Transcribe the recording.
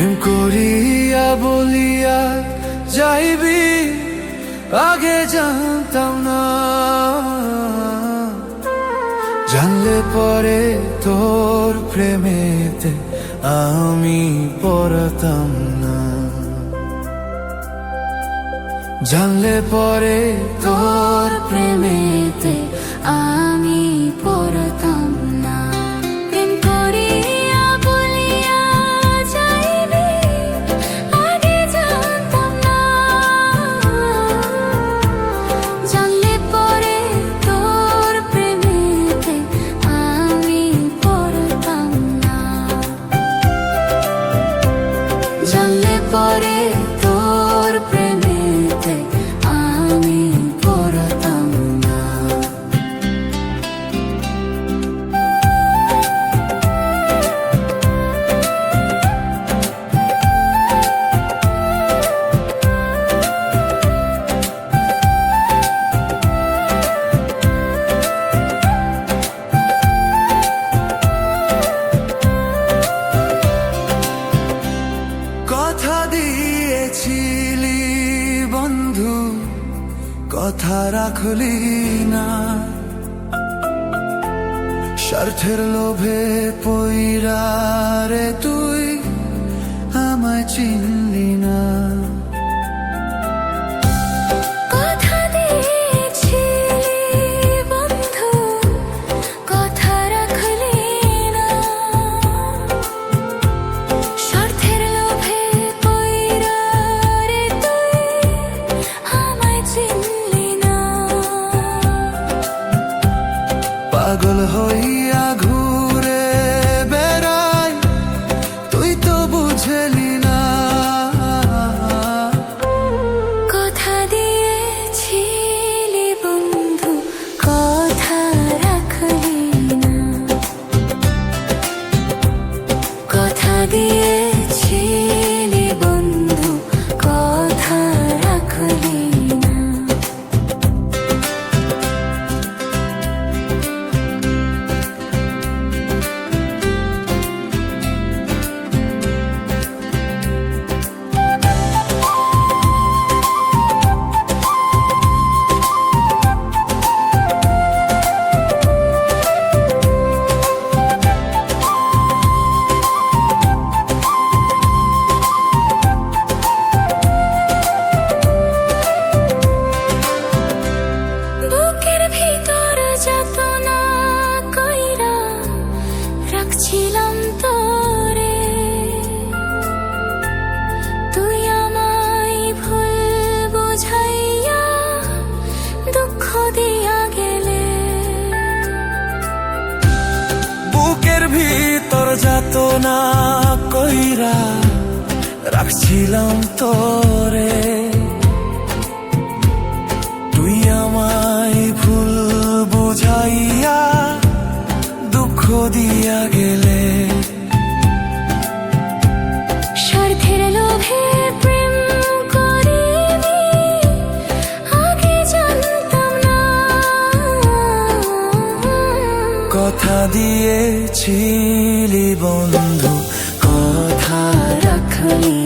প্রেম করিয়া বলিয়া যাইবি আগে জানতাম না, জানলে পরে তোর প্রেমেতে আমি পড়তাম না, জানলে পরে তোর প্রেমেতে আমি পড়তাম না। প্রেম করিয়া বলিয়া যাইবি আগে জানতাম না, জানলে পরে তোর প্রেমেতে আমি পড়তাম না, জানলে পরে তোর প্রেমেতে আমি পড়তাম না। কথা দিয়েছিলি বন্ধু, কথা রাখলি না, স্বার্থের লোভে পইরা রে তুই আমায় চিনলি না। কথা দিয়েছিলি বন্ধু, কথা রাখলি না, স্বার্থের লোভে পইরা রে তুই আমায় চিনলি না। পাগল হইয়া ঘুরে বেড়াই তুই তো বুঝলি না, কথা দিয়েছিলি বন্ধু, কথা রাখলি না, কথা দিয়েছিলি বন্ধু, কথা রাখলি না। বুকের ভিতর যাতনা কইরা রাখছিলাম তোরে, তুই আমায় ভুল বুঝাইয়া দুঃখ দিয়া গেলে। বুকের ভিতর যাতনা কইরা রাখছিলাম তোরে, তুই আমায় ভুল বুঝাইয়া দুঃখ দিয়া গেলে। স্বার্থের লোভে প্রেম করিবি আগে জানতাম না, কথা দিয়েছিলি বন্ধু, কথা রাখলি